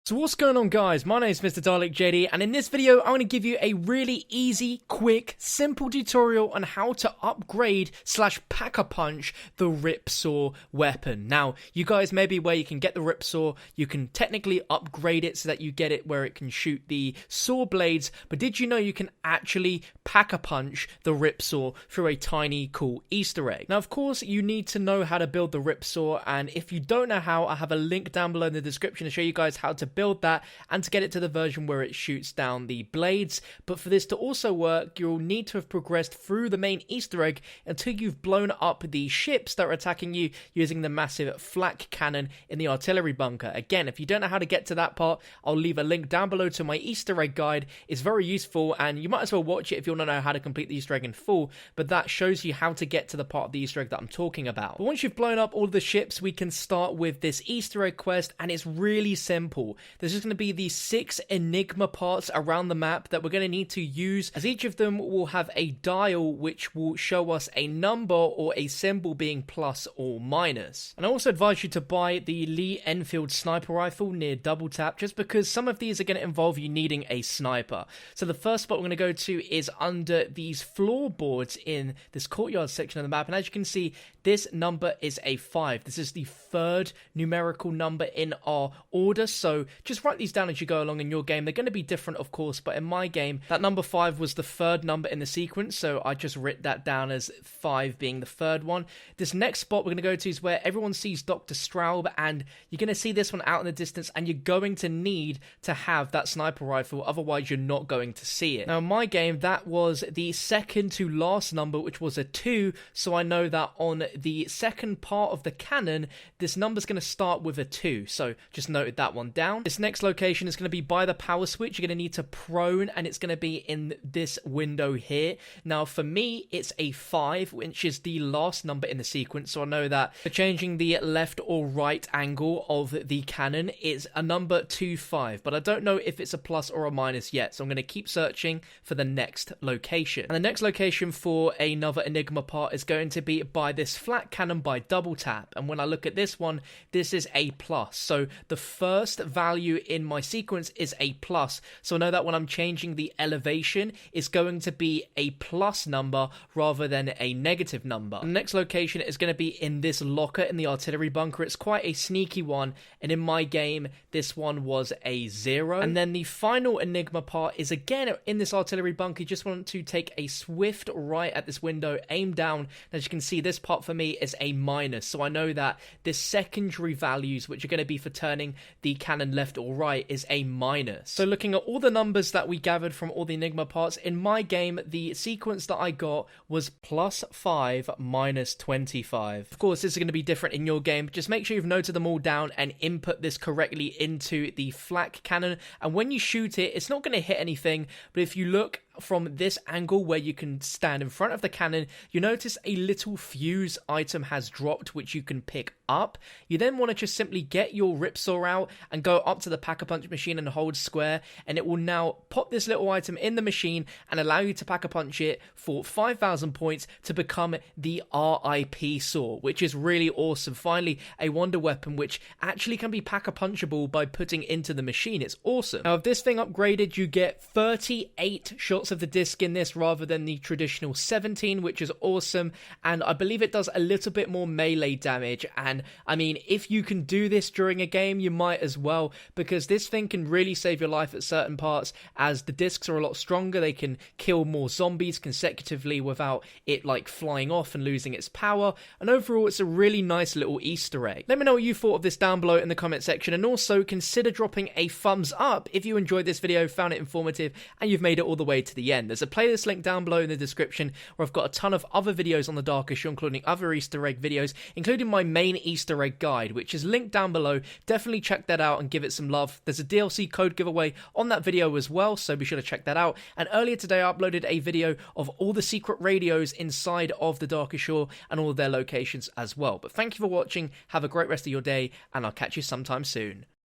So what's going on, guys? My name is Mr. Dalek JD, and in this video I'm going to give you a really easy, quick, simple tutorial on how to upgrade / pack-a-punch the RIPSAW weapon. Now, you guys may be aware you can get the RIPSAW, you can technically upgrade it so that you get it where it can shoot the saw blades, but did you know you can actually pack-a-punch the RIPSAW through a tiny, cool Easter egg? Now, of course, you need to know how to build the RIPSAW, and if you don't know how, I have a link down below in the description to show you guys how to build that and to get it to the version where it shoots down the blades. But for this to also work, you'll need to have progressed through the main Easter egg until you've blown up the ships that are attacking you using the massive flak cannon in the artillery bunker. Again, if you don't know how to get to that part, I'll leave a link down below to my Easter egg guide. It's very useful, and you might as well watch it if you want to know how to complete the Easter egg in full, but that shows you how to get to the part of the Easter egg that I'm talking about. But once you've blown up all the ships, we can start with this Easter egg quest, and it's really simple. There's just going to be these 6 enigma parts around the map that we're going to need to use, as each of them will have a dial which will show us a number or a symbol being plus or minus. And I also advise you to buy the Lee Enfield sniper rifle near double tap, just because some of these are going to involve you needing a sniper. So the first spot we're going to go to is under these floorboards in this courtyard section of the map, and as you can see, this number is a 5. This is the third numerical number in our order, so just write these down as you go along in your game. They're going to be different, of course, but in my game, that number 5 was the third number in the sequence, so I just wrote that down as 5 being the third one. This next spot we're going to go to is where everyone sees Dr. Straub, and you're going to see this one out in the distance, and you're going to need to have that sniper rifle, otherwise you're not going to see it. Now, in my game, that was the second to last number, which was a 2, so I know that on the second part of the cannon, this number's going to start with a 2, so just noted that one down. This next location is going to be by the power switch. You're going to need to prone, and it's going to be in this window here. Now, for me, it's a 5, which is the last number in the sequence, so I know that for changing the left or right angle of the cannon, it's a number 25, but I don't know if it's a plus or a minus yet, so I'm going to keep searching for the next location. And the next location for another enigma part is going to be by this flat cannon by double tap, and when I look at this one, this is a plus, so the first value in my sequence is a plus, so I know that when I'm changing the elevation, it's going to be a plus number rather than a negative number. The next location is going to be in this locker in the artillery bunker. It's quite a sneaky one, and in my game, this one was a 0. And then the final enigma part is again in this artillery bunker. You just want to take a swift right at this window, aim down, and as you can see, this part for me is a minus, so I know that this secondary values, which are going to be for turning the cannon left or right, is a minus. So looking at all the numbers that we gathered from all the enigma parts, in my game, the sequence that I got was +5 minus 25. Of course, this is going to be different in your game. Just make sure you've noted them all down and input this correctly into the flak cannon, and when you shoot it, it's not going to hit anything, but if you look from this angle where you can stand in front of the cannon, you notice a little fuse item has dropped, which you can pick up. You then want to just simply get your RIPSAW out and go up to the pack-a-punch machine and hold square, and it will now pop this little item in the machine and allow you to pack-a-punch it for 5,000 points to become the RIP saw, which is really awesome. Finally, a wonder weapon which actually can be pack-a-punchable by putting into the machine. It's awesome. Now, if this thing upgraded, you get 38 shots of the disc in this rather than the traditional 17, which is awesome, and I believe it does a little bit more melee damage. And I mean, if you can do this during a game, you might as well, because this thing can really save your life at certain parts, as the discs are a lot stronger. They can kill more zombies consecutively without it like flying off and losing its power, and overall it's a really nice little Easter egg. Let me know what you thought of this down below in the comment section, and also consider dropping a thumbs up if you enjoyed this video, found it informative, and you've made it all the way to the end. There's a playlist link down below in the description where I've got a ton of other videos on the Darker Shore, including other Easter egg videos, including my main Easter egg guide, which is linked down below. Definitely check that out and give it some love. There's a DLC code giveaway on that video as well, so be sure to check that out. And earlier today I uploaded a video of all the secret radios inside of the Darker Shore and all of their locations as well. But thank you for watching, have a great rest of your day, and I'll catch you sometime soon.